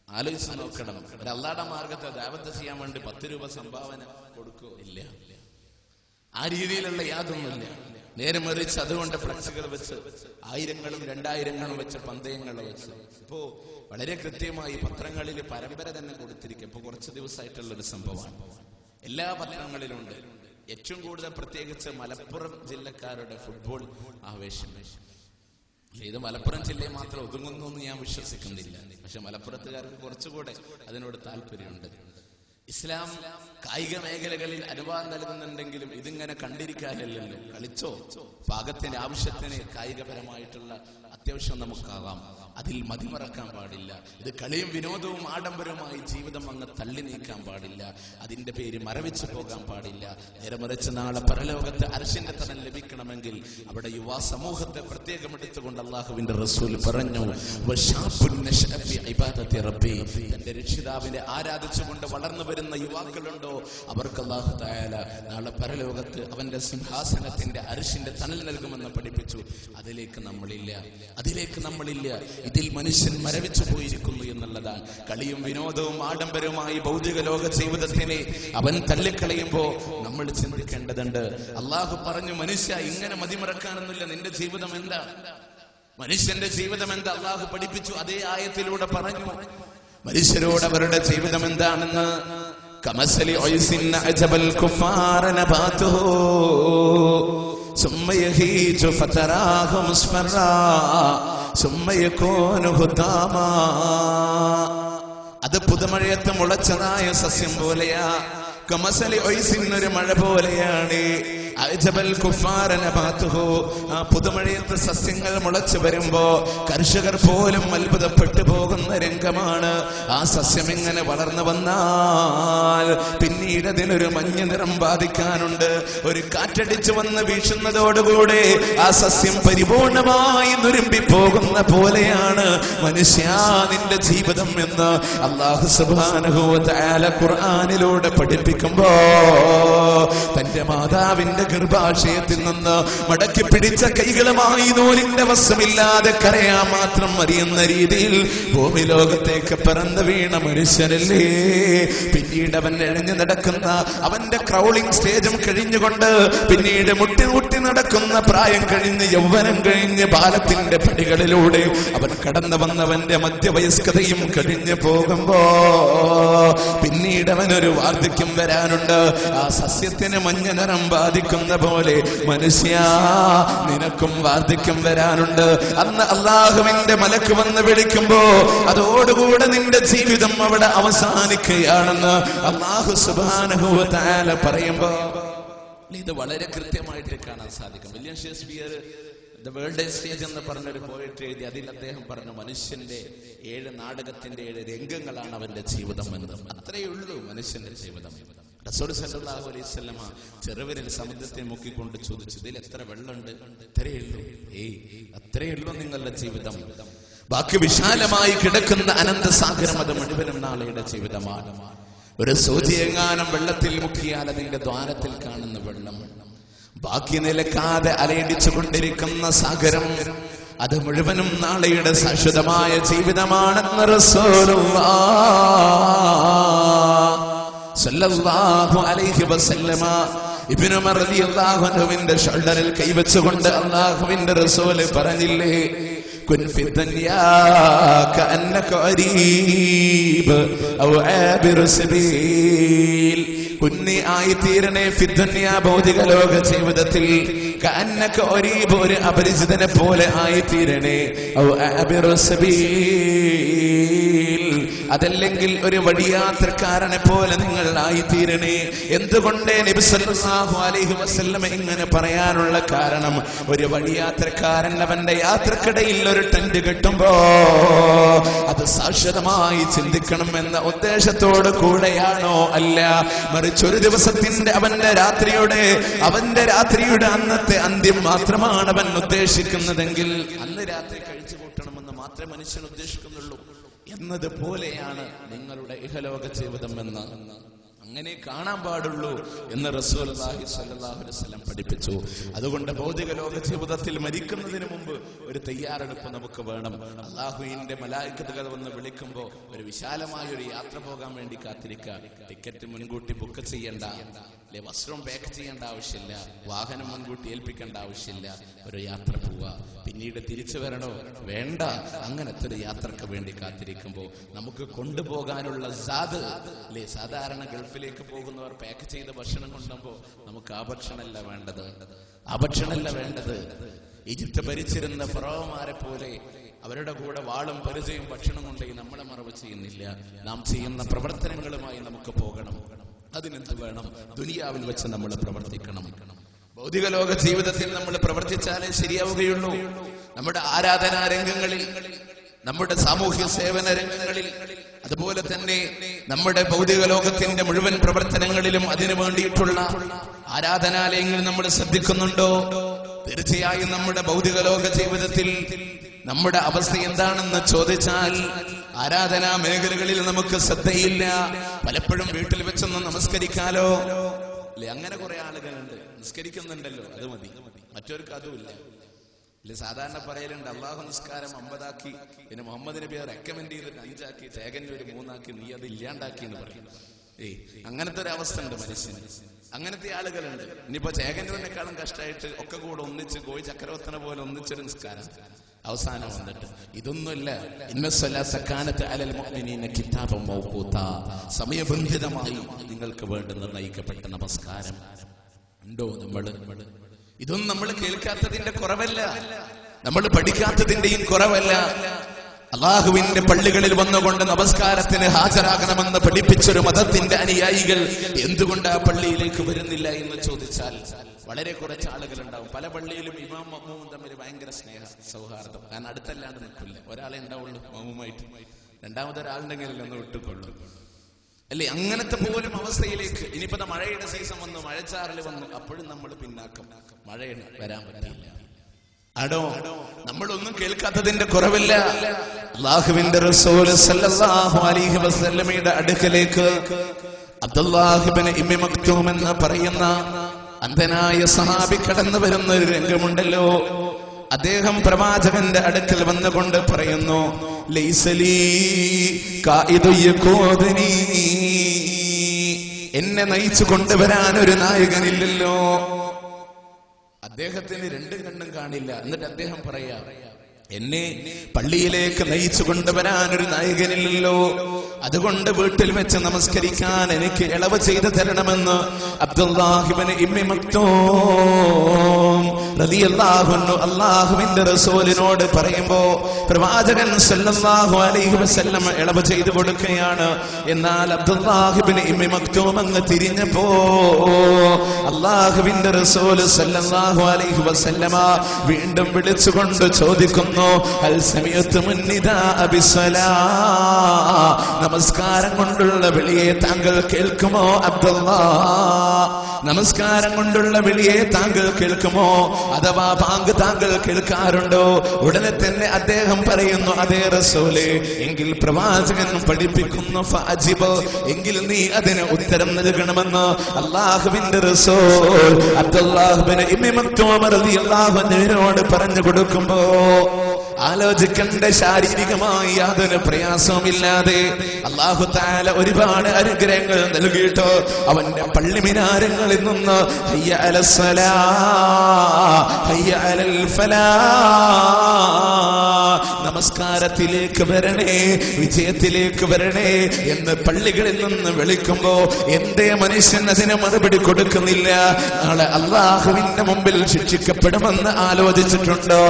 ആലോചിച്ച് നോക്കണം. ഒരു അള്ളാഹുടെ മാർഗത്തെ ദഅവത്ത് ചെയ്യാൻ വേണ്ടി 10 രൂപ സംഭാവന കൊടുക്കോ? ഇല്ല. ആ രീതിയിലുള്ള യാതൊന്നുമില്ല. നേരെ മറിച്ച് അതുകൊണ്ട് ഫ്ലക്സുകൾ വെച്ച് 1000ങ്ങളും 2000ങ്ങളും വെച്ച് പന്തയങ്ങൾ വെച്ച് ഇപ്പോ വളരെ കൃത്യമായി പത്രങ്ങളിൽ പരമ്പര തന്നെ കൊടുത്തിരിക്കും. ഇപ്പൊ കുറച്ച് ദിവസമായിട്ടുള്ളൊരു സംഭവമാണ്. എല്ലാ പത്രങ്ങളിലുണ്ട്. ഏറ്റവും കൂടുതൽ പ്രത്യേകിച്ച് മലപ്പുറം ജില്ലക്കാരുടെ ഫുട്ബോൾ ആവേശം. ഇത് മലപ്പുറം ജില്ലയെ മാത്രം ഒതുങ്ങുന്നു എന്ന് ഞാൻ വിശ്വസിക്കുന്നില്ല. പക്ഷെ മലപ്പുറത്തുകാർക്ക് കുറച്ചുകൂടെ അതിനോട് താല്പര്യമുണ്ട്. ഇസ്ലാം കായിക മേഖലകളിൽ അനുവാദം നൽകുന്നുണ്ടെങ്കിലും ഇതിങ്ങനെ കണ്ടിരിക്കാനല്ലല്ലോ. കളിച്ചോ, പാകത്തിന്റെ ആവശ്യത്തിന് കായികപരമായിട്ടുള്ള അത്യാവശ്യം നമുക്കാകാം. അതിൽ മതിമറക്കാൻ പാടില്ല. ഇത് കളിയും വിനോദവും ആഡംബരവുമായി ജീവിതം അങ്ങ് തള്ളി നീക്കാൻ പാടില്ല. അതിന്റെ പേര് മരവിച്ചു പോകാൻ പാടില്ല. നേരെ മറിച്ച് നാളെ പരലോകത്ത് അർശിന്റെ തണൽ ലഭിക്കണമെങ്കിൽ അവിടെ യുവാ സമൂഹത്തെ പ്രത്യേകം എടുത്തുകൊണ്ട് അള്ളാഹുവിന്റെ റസൂൽ പറഞ്ഞു, തന്റെ രക്ഷിതാവിനെ ആരാധിച്ചുകൊണ്ട് വളർന്നു വരുന്ന യുവാക്കളുണ്ടോ അവർക്ക് അല്ലാഹു തആല നാളെ പരലോകത്ത് അവന്റെ സിംഹാസനത്തിന്റെ അർശിന്റെ തണൽ നൽകുമെന്ന് പഠിപ്പിച്ചു. അതിലേക്ക് നമ്മളില്ല. ഇതിൽ മനുഷ്യൻ മരവിച്ചു പോയിരിക്കുന്നു എന്നുള്ളതാണ്. കളിയും വിനോദവും ആഡംബരവുമായി ഭൗതിക ലോക ജീവിതത്തിനെ അവൻ തള്ളിക്കളയുമ്പോ നമ്മൾ ചിന്തിക്കേണ്ടതുണ്ട്. അള്ളാഹു പറഞ്ഞു, മനുഷ്യ ഇങ്ങനെ മതിമറക്കാനൊന്നുമില്ല. നിന്റെ ജീവിതം എന്താ? മനുഷ്യന്റെ ജീവിതം എന്താ? അള്ളാഹു പഠിപ്പിച്ചു. അതേ ആയത്തിലൂടെ പറഞ്ഞു മനുഷ്യരോട് അവരുടെ ജീവിതം എന്താണെന്ന്. കമസലി ഉയ്സിൻ അജബൽ കുഫാര നബാതുഹു സുമ്മ യഹീജു ഫതറാഹു മുസ്ഫറാ സുമ്മ യകൂനു ഹുതാമാ. അത് പുതുമഴയത്ത് മുളച്ചതായ സസ്യം പോലെയാ. കമസലി ഉയ്സിൻ, ഒരു മഴ പോലെയാണ്. അജബൽ കുഫാര നബാതുഹു, ആ പുതുമഴയത്ത് സസ്യങ്ങൾ മുളച്ചു വരുമ്പോ കർഷകർ പോലും അത്ഭുതപ്പെട്ടു പോകുന്ന രംഗമാണ്. ആ സസ്യം ഇങ്ങനെ വളർന്നു വന്നാൽ പിന്നീട് അതിനൊരു മഞ്ഞ നിറം ബാധിക്കാനുണ്ട്. ഒരു കാറ്റടിച്ചു വന്ന് വീശുന്നതോടുകൂടെ ആ സസ്യം പരിപൂർണമായി നുരുമ്പി പോകുന്ന പോലെയാണ് മനുഷ്യ നിന്റെ ജീവിതം എന്ന് അല്ലാഹു സുബ്ഹാനഹു വ തആല ഖുർആനിലൂടെ പഠിപ്പിക്കുമ്പോ തന്റെ മാതാവിന്റെ ഗർഭാശയത്തിൽ നിന്ന് മടക്കി പിടിച്ച കൈകളുമായി നൂലിന്റെ വശമില്ലാതെ കരയാൻ മാത്രം മതിയെന്ന രീതിയിൽ ഭൂമി ലോകത്തേക്ക് പിറന്നു വീണ മനുഷ്യനല്ലേ. പിന്നീട് അവൻ എഴഞ്ഞു നടക്കുന്ന അവന്റെ ക്രൗളിംഗ് സ്റ്റേജും കഴിഞ്ഞുകൊണ്ട് പിന്നീട് മുട്ടി നടക്കുന്ന പ്രായം കഴിഞ്ഞ് യൗവനം കഴിഞ്ഞ് ബാലത്തിന്റെ പടികളിലൂടെ അവൻ കടന്നു വന്നവന്റെ മധ്യവയസ്കതയും കഴിഞ്ഞു പോകുമ്പോ പിന്നീട് അവനൊരു വാർദ്ധക്യം വരാനുണ്ട്. ആ സസ്യത്തിന് മഞ്ഞ നിറം ബാധിക്കുന്ന പോലെ മനുഷ്യ നിനക്കും വാർദ്ധക്യം വരാനുണ്ട്. അന്ന് അല്ലാഹുവിന്റെ മലക്ക് വന്ന് വിളിക്കുമ്പോ അതോടുകൂടെ നിന്റെ ജീവിതം അവിടെ അവസാനിക്കുകയാണെന്ന് അല്ലാഹു സുബ്ഹാനഹു വ തആല പറയുമ്പോ ഇത് വളരെ കൃത്യമായിട്ട് കാണാൻ സാധിക്കും. William Shakespeare the world stage എന്ന് പറഞ്ഞൊരു പോയട്രി എഴുതി. അതിൽ അദ്ദേഹം പറഞ്ഞു, മനുഷ്യന്റെ 7 നാടകത്തിന്റെ 7 രംഗങ്ങളാണ് അവന്റെ ജീവിതം എന്ന്. അത്രയേ ഉള്ളൂ മനുഷ്യന്റെ ജീവിതം. റസൂൽ സല്ലല്ലാഹു അലൈഹി വസല്ലമ ചെറുവിരൽ സമുദ്രത്തെ മുക്കിക്കൊണ്ട് ചോദിച്ചു, ഇതിൽ എത്ര വെള്ളമുണ്ട്? ഇത്രയുള്ളൂ. അത്രയുള്ളൂ നിങ്ങളുടെ ജീവിതം. ബാക്കി വിശാലമായി കിടക്കുന്ന അനന്തസാഗരം അത് മുഴുവനും നാളെയുടെ ജീവിതമാണ്. ഒരു സൂചിയെങ്ങാനും വെള്ളത്തിൽ മുക്കിയാൽ അതിന്റെ ദ്വാരത്തിൽ കാണുന്ന വെള്ളം, ബാക്കി നിലക്കാതെ അലയടിച്ചു കൊണ്ടിരിക്കുന്ന സാഗരം, അത് മുഴുവനും നാളെയുടെ ശാശ്വതമായ ജീവിതമാണെന്ന് റസൂലുള്ളാഹ് സല്ലല്ലാഹു അലൈഹി വസല്ലമ ഇബ്നു ഉമർ റളിയല്ലാഹു അൻഹുവിന്റെ ഷോൾഡറിൽ കൈവച്ചുകൊണ്ട് അല്ലാഹുവിന്റെ റസൂൽ പറഞ്ഞില്ലേ, കുൻ ഫി ദുനിയാ കഅന്നക ഖരീബ് ഔ ആബിറു സബീൽ. കുന്നി ആയിത്തീരണേ ഫി ദുനിയാ, ഭൗതിക ലോക ജീവിതത്തിൽ, കഅന്നക ഖരീബ്, ഒരു അപരിചിതനെ പോലെ ആയിത്തീരണേ, ഔ ആബിറു സബീൽ, അതല്ലെങ്കിൽ ഒരു വഴിയാത്രക്കാരനെ പോലെ നിങ്ങൾ ആയിത്തീരണേ. എന്തുകൊണ്ട് നബി സല്ലല്ലാഹു അലൈഹി വസല്ലം ഇങ്ങനെ പറയാനുള്ള കാരണം, ഒരു വഴിയാത്രക്കാരൻ അവന്റെ യാത്രക്കിടയിൽ ഒരു ടെന്റ് കെട്ടുമ്പോ അത് ശാശ്വതമായി ചിന്തിക്കണം എന്ന ഉദ്ദേശത്തോട് കൂടെയാണോ? അല്ല, മറിച്ച് ഒരു ദിവസത്തിന്റെ അവന്റെ രാത്രിയുടെ അന്നത്തെ അന്ത്യം മാത്രമാണ് അവൻ ഉദ്ദേശിക്കുന്നതെങ്കിൽ അന്ന് രാത്രി കഴിച്ചു കൂട്ടണമെന്ന് മാത്രമേ മനുഷ്യൻ ഉദ്ദേശിക്കുന്നുള്ളൂ എന്നതുപോലെയാണ് നിങ്ങളുടെ ഇഹലോക ജീവിതം എന്ന് അങ്ങനെ കാണാൻ പാടുള്ളൂ എന്ന് റസൂലുള്ളാഹി സ്വല്ലല്ലാഹു അലൈഹി വസല്ലം പഠിപ്പിച്ചു. അതുകൊണ്ട് ഭൗതിക ലോക ജീവിതത്തിൽ മരിക്കുന്നതിന് മുമ്പ് ഒരു തയ്യാറെടുപ്പ് നമുക്ക് വേണം. അല്ലാഹുവിന്റെ മലായികത്തുകൾ വന്ന് വിളിക്കുമ്പോൾ ഒരു വിശാലമായ ഒരു യാത്ര പോകാൻ വേണ്ടി കാത്തിരിക്കുക. ടിക്കറ്റ് മുൻകൂട്ടി ബുക്ക് ചെയ്യണ്ട, അല്ലെ വസ്ത്രം പാക്ക് ചെയ്യേണ്ട ആവശ്യമില്ല, വാഹനം മുൻകൂട്ടി ഏൽപ്പിക്കേണ്ട ആവശ്യമില്ല. ഒരു യാത്ര പോവുക, പിന്നീട് തിരിച്ചു വരണോ വേണ്ട, അങ്ങനത്തെ ഒരു യാത്രക്ക് വേണ്ടി കാത്തിരിക്കുമ്പോൾ നമുക്ക് കൊണ്ടുപോകാനുള്ള സാദ്, അല്ലെ സാധാരണ ഗൾഫിലേക്ക് പോകുന്നവർ പാക്ക് ചെയ്ത ഭക്ഷണം കൊണ്ടുമ്പോ നമുക്ക് ആ ഭക്ഷണമല്ല വേണ്ടത്, ആ ഭക്ഷണമല്ല വേണ്ടത്. ഈജിപ്ത് ഭരിച്ചിരുന്ന ഫറോവമാരെ പോലെ അവരുടെ കൂടെ വാളും പരിചയം ഭക്ഷണം കൊണ്ടേ നമ്മളെ മറവ് ചെയ്യുന്നില്ല. നാം ചെയ്യുന്ന പ്രവർത്തനങ്ങളുമായി നമുക്ക് പോകണം. അതിനെന്ത് വേണം? ദുനിയാവിൽ വെച്ച് നമ്മൾ പ്രവർത്തിക്കണം. ഭൗതിക ലോക ജീവിതത്തിൽ നമ്മൾ പ്രവർത്തിച്ചാലേ ശരിയാവുകയുള്ളൂ. നമ്മുടെ ആരാധനാ രംഗങ്ങളിൽ, നമ്മുടെ സാമൂഹ്യ സേവന രംഗങ്ങളിൽ, അതുപോലെ തന്നെ നമ്മുടെ ഭൗതിക ലോകത്തിന്റെ മുഴുവൻ പ്രവർത്തനങ്ങളിലും അതിനു വേണ്ടിയിട്ടുള്ള ആരാധനാലയങ്ങൾ നമ്മൾ ശ്രദ്ധിക്കുന്നുണ്ടോ? തീർച്ചയായും നമ്മുടെ ഭൗതിക ലോക ജീവിതത്തിൽ നമ്മുടെ അവസ്ഥ എന്താണെന്ന് ചോദിച്ചാൽ ആരാധനാ മേഖലകളിൽ നമുക്ക് ശ്രദ്ധയില്ല. പലപ്പോഴും വീട്ടിൽ വെച്ചൊന്ന് നമസ്കരിക്കാലോ, അല്ലെ? അങ്ങനെ കുറെ ആളുകളുണ്ട്, നിസ്കരിക്കുന്നുണ്ടല്ലോ, അത് മതി, മറ്റവർക്ക് അതുമില്ല. സാധാരണ പറയലുണ്ട്, അള്ളാഹു നിസ്കാരം 50 പിന്നെ മുഹമ്മദ് നബി റെക്കമെൻഡ് ചെയ്തിട്ട് 5 തേകഞ്ഞൊരു 3 നീ അത് ഇല്ലാണ്ടാക്കി എന്ന് പറയും. അങ്ങനത്തെ ഒരു അവസ്ഥ ഉണ്ട് മനുഷ്യന്. അങ്ങനത്തെ ആളുകളുണ്ട്. ഇനിയിപ്പോ ചേകന്നൂരിനെക്കാളും കഷ്ടമായിട്ട് ഒക്കെ കൂടെ ഒന്നിച്ച് കോഴി ചക്രവർത്തന പോലെ ഒന്നിച്ചൊരു നിസ്കാരം അവസാനം വന്നിട്ട് ഇതൊന്നുമില്ല. സമയബന്ധിതമായി നിങ്ങൾക്ക് വേണ്ടി നിർണയിക്കപ്പെട്ട നമസ്കാരം ഉണ്ടോ? ഇതൊന്നും നമ്മൾ കേൾക്കാത്തതിന്റെ കുറവല്ല, നമ്മൾ പഠിക്കാത്തതിന്റെയും കുറവല്ല. അള്ളാഹുവിന്റെ പള്ളികളിൽ വന്നുകൊണ്ട് നമസ്കാരത്തിന് ഹാജരാകണമെന്ന് പഠിപ്പിച്ചൊരു മതത്തിന്റെ അനുയായികൾ എന്തുകൊണ്ട് ആ പള്ളിയിലേക്ക് വരുന്നില്ല എന്ന് ചോദിച്ചാൽ വളരെ കുറച്ച് ആളുകൾ ഉണ്ടാവും. പല പള്ളിയിലും ഇമാം മഅ്മൂമും തമ്മിൽ ഭയങ്കര സ്നേഹ സൗഹാർദ്ദം. കാരണം അടുത്തല്ലാണ്ട് നിൽക്കില്ല, ഒരാളെ ഉണ്ടാവുള്ളൂ മഅ്മൂമായിട്ട്, രണ്ടാമതൊരാളുണ്ടെങ്കിലും ഒന്ന് വിട്ടുകൊള്ളു, അല്ലേ? അങ്ങനത്തെ പോലും അവസ്ഥയിലേക്ക് ഇനിയിപ്പോ മഴയുടെ സീസൺ വന്നു, മഴച്ചാറിൽ വന്നു, അപ്പോഴും നമ്മൾ പിന്നാക്കം, മഴയാണ് വരാൻ പറ്റില്ല. അടോ നമ്മളൊന്നും കേൾക്കാത്തതിന്റെ കുറവില്ല. അല്ലാഹുവിന്റെ റസൂൽ സല്ലല്ലാഹു അലൈഹി വസല്ലമയുടെ അടുക്കലേക്ക് അബ്ദുല്ലാഹ് ഇബ്നു ഉമ്മി മക്തൂം എന്ന് പറയുന്ന അന്ധനായ സഹാബി കടന്നു വരുന്ന ഒരു രംഗമുണ്ടല്ലോ. അദ്ദേഹം പ്രവാചകന്റെ അടുക്കൽ വന്നുകൊണ്ട് പറയുന്നു, ലൈസലീ ഖായിദു യഖൂദനി, എന്നെ നയിച്ചു കൊണ്ടുവരാൻ ഒരു നായകനില്ലല്ലോ. അദ്ദേഹത്തിന് 2 കണ്ണും കാണില്ല. എന്നിട്ട് അദ്ദേഹം പറയാ, എന്നെ പള്ളിയിലേക്ക് നയിച്ചു കൊണ്ടുവരാൻ ഒരു നായകനില്ലല്ലോ, അതുകൊണ്ട് വീട്ടിൽ വെച്ച് നമസ്കരിക്കാൻ എനിക്ക് ഇളവ് ചെയ്തു തരണമെന്ന് അബ്ദുല്ലാഹ് ഇബ്നു ഉമ്മി മക്തൂം റളിയല്ലാഹു അൻഹു അല്ലാഹുവിന്റെ റസൂലിനോട് പറയുമ്പോ പ്രവാചകൻ സല്ലല്ലാഹു അലൈഹി വസല്ലം ഇളവ് ചെയ്തു കൊടുക്കുകയാണ്. എന്നാൽ അബ്ദുല്ലാഹ് ഇബ്നു ഉമ്മി മക്തൂം അങ്ങ് തിരിഞ്ഞപ്പോ അല്ലാഹുവിന്റെ റസൂൽ സല്ലല്ലാഹു അലൈഹി വസല്ലമ വീണ്ടും വിളിച്ചുകൊണ്ട് ചോദിക്കുന്നു, നമസ്കാരം കൊണ്ടുള്ള വിളിയെ താങ്കൾ കേൾക്കുമോ അബ്ദുല്ലാ? നമസ്കാരം കൊണ്ടുള്ള വിളിയെ താങ്കൾ കേൾക്കുമോ? അഥവാ ബാങ്ക് താങ്കൾ കേൾക്കാറുണ്ടോ? ഉടനെ തന്നെ അദ്ദേഹം പറയുന്നു, അതേ റസൂലേ. എങ്കിൽ പ്രവാചകൻ പഠിപ്പിക്കുന്നു, ഫഅജിബ്, എങ്കിൽ നീ അതിന് ഉത്തരം നൽകണമെന്ന് അല്ലാഹുവിന്റെ റസൂൽ അബ്ദുല്ലാഹ് ഇബ്നു ഉമ്മി മക്തൂം റളിയല്ലാഹു അൻഹുവിനോട് പറഞ്ഞു കൊടുക്കുമ്പോ ആലോചിക്കേണ്ട, ശാരീരികമായി യാതൊരു പ്രയാസവുമില്ലാതെ അല്ലാഹു തആല ഒരുപാട് അനുഗ്രഹങ്ങൾ നൽകിയിട്ട് അവന്റെ പള്ളി മിനാരങ്ങളിൽ നിന്ന് ഹയ്യ അലസ്സലാ ഹയ്യ അലൽ ഫലാ, നമസ്കാരത്തിലേക്ക് വരണേ, വിജയത്തിലേക്ക് വരണേ എന്ന് പള്ളികളിൽ നിന്ന് വിളിക്കുമ്പോ എന്തേ മനുഷ്യൻ അതിന് മറുപടി കൊടുക്കുന്നില്ല? നാളെ അല്ലാഹുവിന്റെ മുമ്പിൽ ശിക്ഷിക്കപ്പെടുമെന്ന് ആലോചിച്ചിട്ടുണ്ടോ?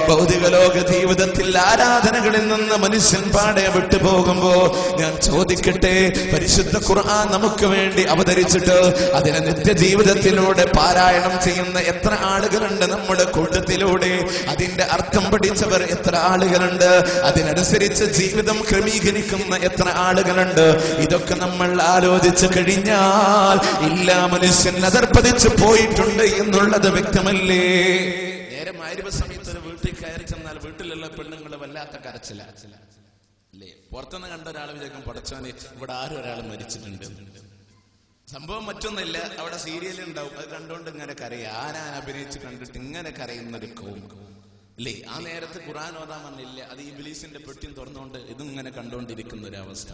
ഭൗതിക ലോക ജീവിതത്തിൽ ആരാധനകളിൽ നിന്ന് മനുഷ്യൻ പാടെ വിട്ടുപോകുമ്പോ ഞാൻ ചോദിക്കട്ടെ, പരിശുദ്ധ ഖുർആൻ നമുക്ക് വേണ്ടി അവതരിച്ചിട്ട് അതിനെ നിത്യജീവിതത്തിലൂടെ പാരായണം ചെയ്യുന്ന എത്ര ആളുകളുണ്ട് നമ്മുടെ കൂട്ടത്തിലൂടെ? അതിന്റെ അർത്ഥം പഠിച്ചവർ എത്ര ആളുകളുണ്ട്? അതിനനുസരിച്ച് ജീവിതം ക്രമീകരിക്കുന്ന എത്ര ആളുകളുണ്ട്? ഇതൊക്കെ നമ്മൾ ആലോചിച്ചു കഴിഞ്ഞാൽ ഇല്ല, മനുഷ്യൻ അതർപ്പതിച്ചു പോയിട്ടുണ്ട് എന്നുള്ളത് വ്യക്തമല്ലേ? നേരെ മഗ്‌രിബ് സമയത്ത് ഒരു വീട്ടിൽ കയറി ചെന്നാൽ വീട്ടിലുള്ള പെണ്ണുങ്ങൾ വല്ലാത്ത കരച്ചില അല്ലേ? പുറത്തുനിന്ന് കണ്ട ഒരാൾ വിചാരിക്കും, പടച്ചോനെ ഇവിടെ ആരും ഒരാൾ മരിച്ചിട്ടുണ്ട്. സംഭവം മറ്റൊന്നുമില്ല, അവിടെ സീരിയൽ ഉണ്ടാവും, അത് കണ്ടുകൊണ്ട് ഇങ്ങനെ കരയും. ആരാൻ അഭിനയിച്ച് കണ്ടിട്ട് ഇങ്ങനെ കരയുന്നൊരു കൗം അല്ലേ? ആ നേരത്ത് ഖുർആൻ ഓതാൻ വന്നില്ല, അത് ഇബ്ലീസിന്റെ പെട്ടിയും തുറന്നുകൊണ്ട് ഇതിങ്ങനെ കണ്ടുകൊണ്ടിരിക്കുന്ന ഒരു അവസ്ഥ.